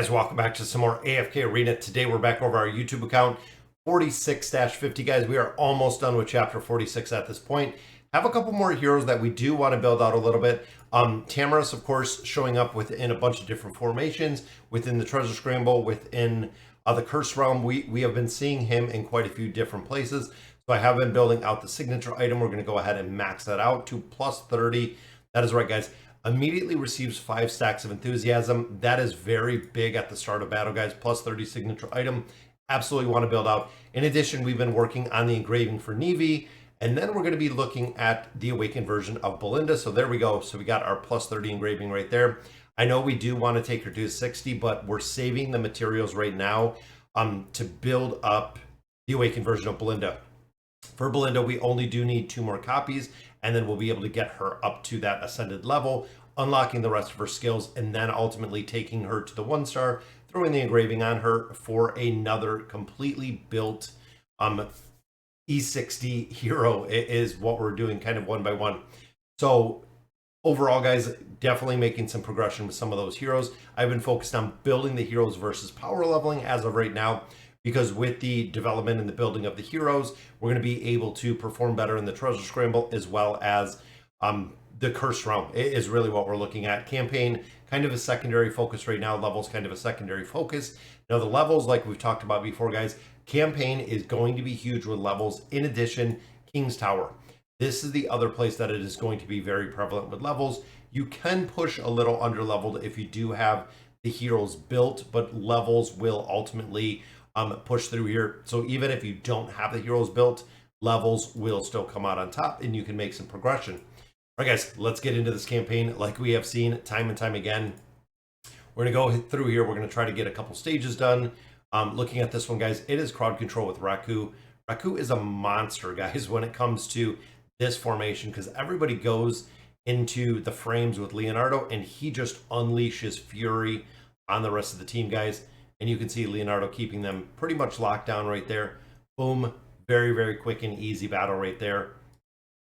Guys, welcome back to some more AFK Arena. Today we're back over our YouTube account, 46-50. Guys, we are almost done with chapter 46 at this point. Have a couple more heroes that we do want to build out a little bit. Tamaris, of course, showing up within a bunch of different formations, within the Treasure Scramble, within the Curse Realm. We have been seeing him in quite a few different places. So I have been building out the signature item. We're going to go ahead and max that out to plus 30. That is right, guys. Immediately receives 5 stacks of enthusiasm. That is very big at the start of battle, guys. Plus 30 signature item. Absolutely want to build out. In addition, we've been working on the engraving for Nevi, and then we're going to be looking at the awakened version of Belinda. So there we go. So we got our plus 30 engraving right there. I know we do want to take her to 60, but we're saving the materials right now to build up the awakened version of Belinda. For Belinda, we only do need 2 more copies, and then we'll be able to get her up to that ascended level, unlocking the rest of her skills, and then ultimately taking her to the 1-star, throwing the engraving on her for another completely built E60 hero. It is what we're doing kind of one by one. So overall, guys, definitely making some progression with some of those heroes. I've been focused on building the heroes versus power leveling as of right now, because with the development and the building of the heroes, we're going to be able to perform better in the Treasure Scramble as well as the Curse Realm. It is really what we're looking at. Campaign, kind of a secondary focus right now. Levels, kind of a secondary focus. Now, the levels, like we've talked about before, guys, campaign is going to be huge with levels. In addition, King's Tower. This is the other place that it is going to be very prevalent with levels. You can push a little under-leveled if you do have the heroes built, but levels will ultimately push through here. So even if you don't have the heroes built, levels will still come out on top and you can make some progression. All right, guys, let's get into this campaign. Like we have seen time and time again, we're going to go through here. We're going to try to get a couple stages done. Looking at this one, guys, it is crowd control with Raku. Raku is a monster, guys, when it comes to this formation, because everybody goes into the frames with Leonardo and he just unleashes fury on the rest of the team, guys. And you can see Leonardo keeping them pretty much locked down right there. Boom. Very, very quick and easy battle right there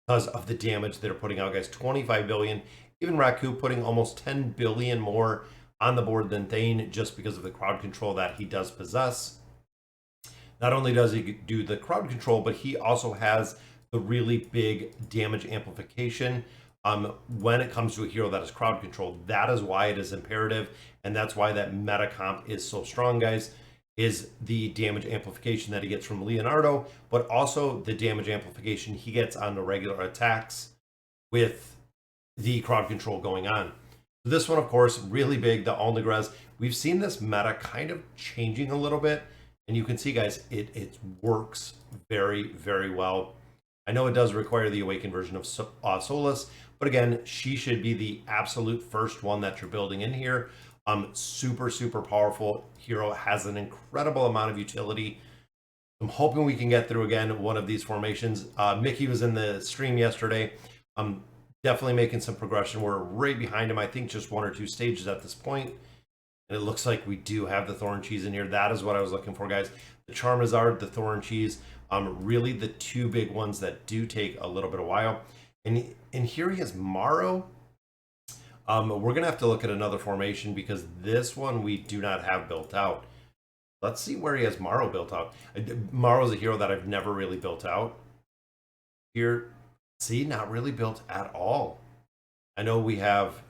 because of the damage they're putting out, guys. 25 billion. Even Raku putting almost 10 billion more on the board than Thane just because of the crowd control that he does possess. Not only does he do the crowd control, but he also has the really big damage amplification. When it comes to a hero that is crowd controlled, that is why it is imperative, and that's why that meta comp is so strong, guys, is the damage amplification that he gets from Leonardo, but also the damage amplification he gets on the regular attacks with the crowd control going on. This one, of course, really big, the Alnigres. We've seen this meta kind of changing a little bit, and you can see, guys, it works very, very well. I know it does require the awakened version of Solus, but again, she should be the absolute first one that you're building in here. Super, super powerful hero, has an incredible amount of utility. I'm hoping we can get through again one of these formations. Mickey was in the stream yesterday. Definitely making some progression. We're right behind him. I think just 1 or 2 stages at this point. And it looks like we do have the Thorn Cheese in here. That is what I was looking for, guys. The Charizard, the Thorn Cheese. Really the 2 big ones that do take a little bit of while. And here he has Morrow. We're going to have to look at another formation because this one we do not have built out. Let's see where he has Morrow built out. Morrow is a hero that I've never really built out. Here, see, not really built at all. I know we have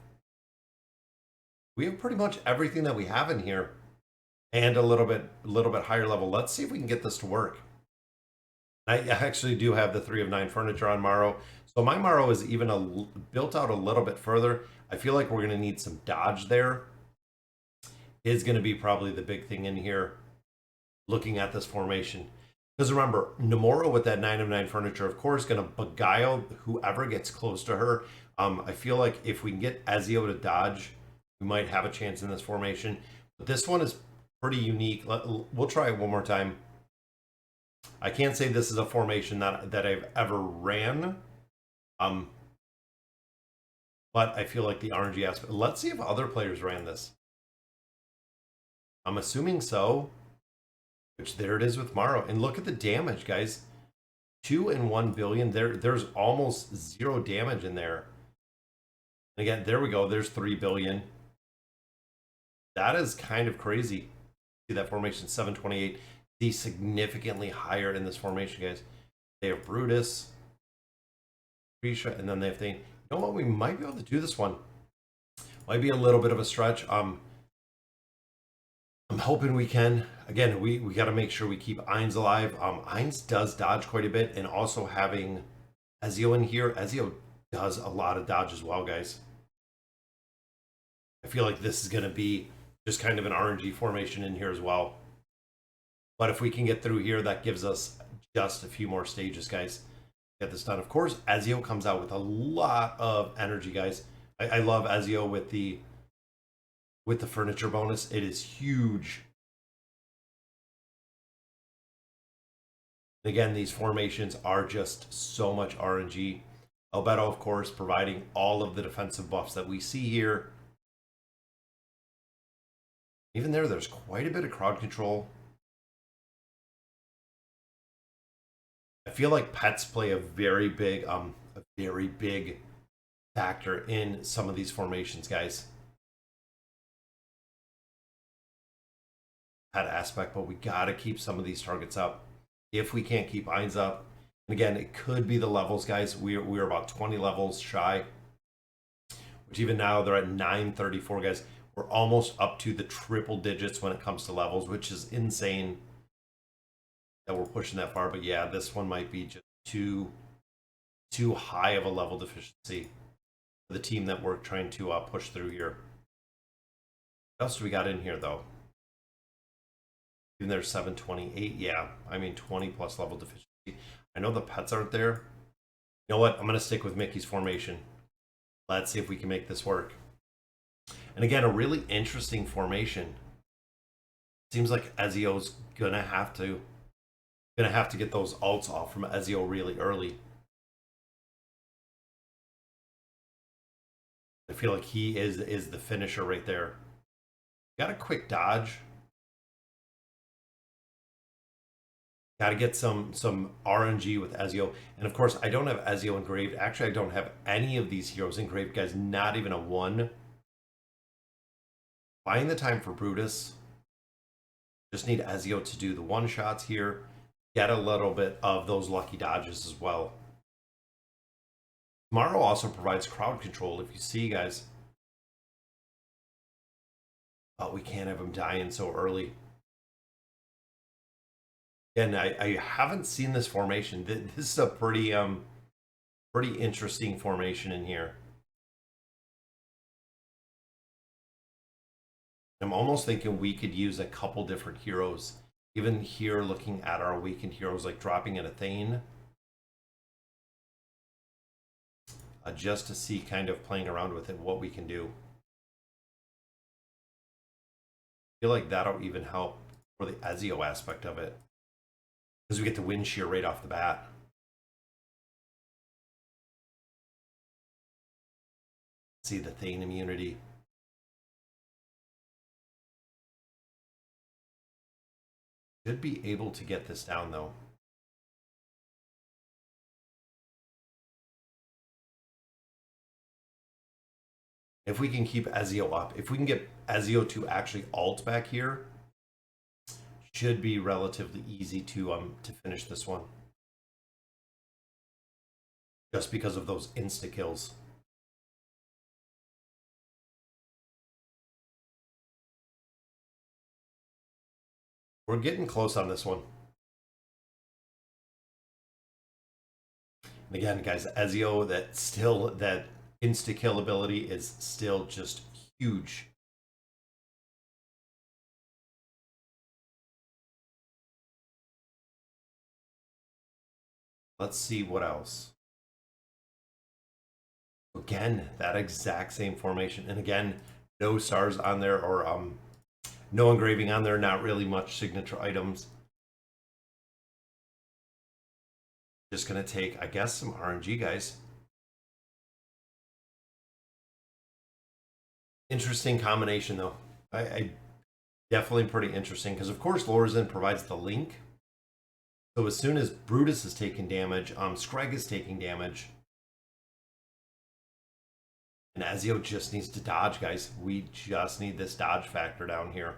pretty much everything that we have in here and a little bit higher level. Let's see if we can get this to work. I actually do have the 3 of 9 furniture on Morrow. So my Morrow is even built out a little bit further. I feel like we're going to need some dodge there. Is going to be probably the big thing in here looking at this formation. Because remember, Nomura with that 9 of 9 furniture, of course, going to beguile whoever gets close to her. I feel like if we can get Ezio to dodge, we might have a chance in this formation. But this one is pretty unique. We'll try it one more time. I can't say this is a formation that I've ever ran. But I feel like the RNG aspect. Let's see if other players ran this. I'm assuming so. Which there it is with Morrow. And look at the damage, guys. 2 and 1 billion. There's almost 0 damage in there. And again, there we go. There's 3 billion. That is kind of crazy. See that formation 728. The significantly higher in this formation, guys. They have Brutus, Prisha, and then they have Thane. You know what? We might be able to do this one. Might be a little bit of a stretch. I'm hoping we can. Again, we got to make sure we keep Ainz alive. Ainz does dodge quite a bit, and also having Ezio in here. Ezio does a lot of dodge as well, guys. I feel like this is going to be just kind of an RNG formation in here as well. But if we can get through here, that gives us just a few more stages, guys. Get this done. Of course, Ezio comes out with a lot of energy, guys. I love Ezio with the furniture bonus. It is huge. Again, these formations are just so much RNG. Albedo, of course, providing all of the defensive buffs that we see here. Even there's quite a bit of crowd control. I feel like pets play a very big factor in some of these formations, guys. Pet aspect, but we got to keep some of these targets up. If we can't keep Ainz up, and again, it could be the levels, guys. We're about 20 levels shy, which even now they're at 934, guys. We're almost up to the triple digits when it comes to levels, which is insane that we're pushing that far. But yeah, this one might be just too high of a level deficiency for the team that we're trying to push through here. What else do we got in here, though? Even there's 728. Yeah, I mean 20 plus level deficiency. I know the pets aren't there. You know what? I'm going to stick with Mickey's formation. Let's see if we can make this work. And again, a really interesting formation. Seems like Ezio's gonna have to get those ults off from Ezio really early. I feel like he is the finisher right there. Got a quick dodge. Got to get some RNG with Ezio. And of course, I don't have Ezio engraved. Actually, I don't have any of these heroes engraved, guys. Not even a one. Buying the time for Brutus. Just need Ezio to do the one-shots here. Get a little bit of those lucky dodges as well. Tomorrow also provides crowd control, if you see, guys. Oh, we can't have him dying so early. And I haven't seen this formation. This is a pretty interesting formation in here. I'm almost thinking we could use a couple different heroes. Even here, looking at our weakened heroes, like dropping in a Thane. Just to see, kind of playing around with it, what we can do. I feel like that'll even help for the Ezio aspect of it. Because we get the wind shear right off the bat. See the Thane immunity. Should be able to get this down though. If we can keep Ezio up, if we can get Ezio to actually ult back here, should be relatively easy to finish this one. Just because of those insta kills. We're getting close on this one. And again, guys, Ezio, that insta kill ability is still just huge. Let's see what else. Again, that exact same formation. And again, no stars on there, or no engraving on there, not really much signature items. Just gonna take, I guess, some RNG, guys. Interesting combination though. I definitely pretty interesting, because of course Lorzin provides the link. So as soon as Brutus is taking damage, Scrag is taking damage. And Ezio just needs to dodge, guys. We just need this dodge factor down here.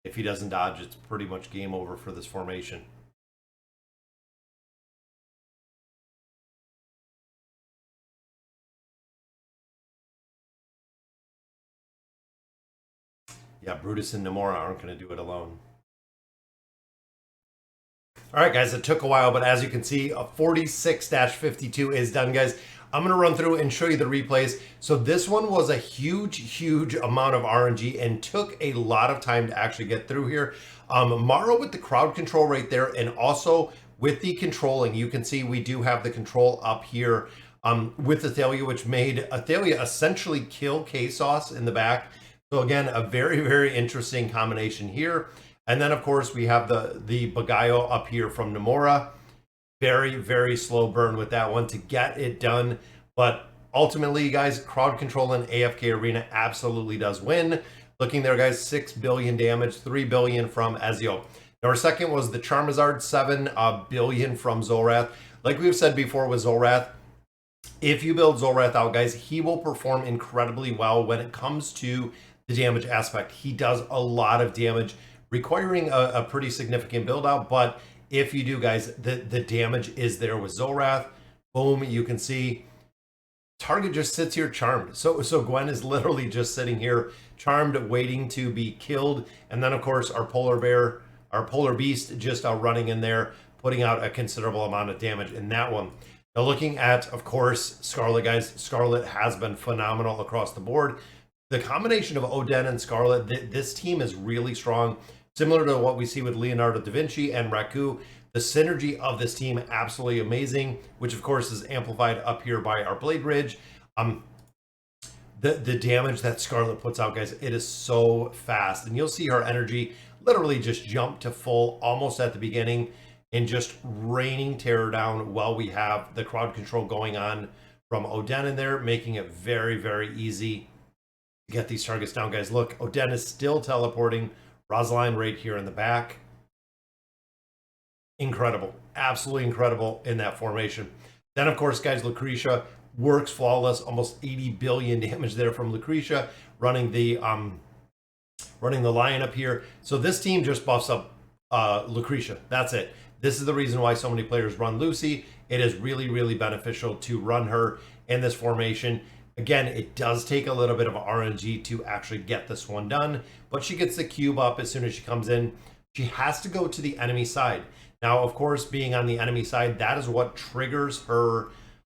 If he doesn't dodge, it's pretty much game over for this formation. Yeah, Brutus and Nomura aren't going to do it alone. All right, guys, it took a while, but as you can see, a 46-52 is done, guys. I'm going to run through and show you the replays. So this one was a huge amount of RNG and took a lot of time to actually get through here. Maro with the crowd control right there, and also with the controlling, you can see we do have the control up here with Athalia, which made Athalia essentially kill K-Sauce in the back. So again, a very interesting combination here. And then of course we have the Bagayo up here from Nomura. Very slow burn with that one to get it done. But ultimately, guys, crowd control in AFK Arena absolutely does win. Looking there, guys, 6 billion damage, 3 billion from Ezio. Now our second was the Charizard, 7 billion from Zolrath. Like we've said before with Zolrath, if you build Zolrath out, guys, he will perform incredibly well when it comes to the damage aspect. He does a lot of damage, requiring a pretty significant build out. But if you do, guys, the damage is there with Zolrath. Boom, you can see target just sits here charmed. So Gwen is literally just sitting here charmed, waiting to be killed. And then of course our polar beast just running in there, putting out a considerable amount of damage in that one. Now looking at, of course, Scarlet, guys, Scarlet has been phenomenal across the board. The combination of Oden and Scarlet, this team is really strong. Similar to what we see with Leonardo da Vinci and Raku, the synergy of this team absolutely amazing, which of course is amplified up here by our Blade Ridge. The damage that Scarlet puts out, guys, it is so fast. And you'll see her energy literally just jump to full almost at the beginning and just raining terror down while we have the crowd control going on from Oden in there, making it very easy to get these targets down, guys. Look, Oden is still teleporting. Rosaline right here in the back. Incredible. Absolutely incredible in that formation. Then, of course, guys, Lucretia works flawless. Almost 80 billion damage there from Lucretia, running the lion up here. So this team just buffs up Lucretia. That's it. This is the reason why so many players run Lucy. It is really beneficial to run her in this formation. Again, it does take a little bit of RNG to actually get this one done, but she gets the cube up as soon as she comes in. She has to go to the enemy side. Now, of course, being on the enemy side, that is what triggers her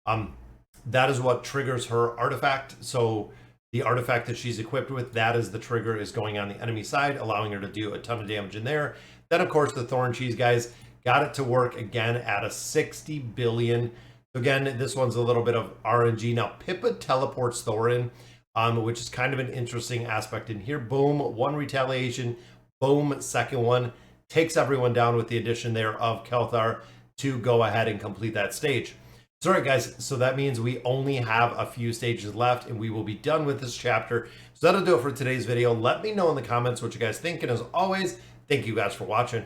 artifact. So the artifact that she's equipped with, that is the trigger, is going on the enemy side, allowing her to do a ton of damage in there. Then, of course, the Thorn Cheese, guys, got it to work again at a 60 billion. Again, this one's a little bit of RNG. Now, Pippa teleports Thorin, which is kind of an interesting aspect in here. Boom, one retaliation. Boom, second one. Takes everyone down with the addition there of Kelthar to go ahead and complete that stage. So, all right, guys, so that means we only have a few stages left, and we will be done with this chapter. So that'll do it for today's video. Let me know in the comments what you guys think, and as always, thank you guys for watching.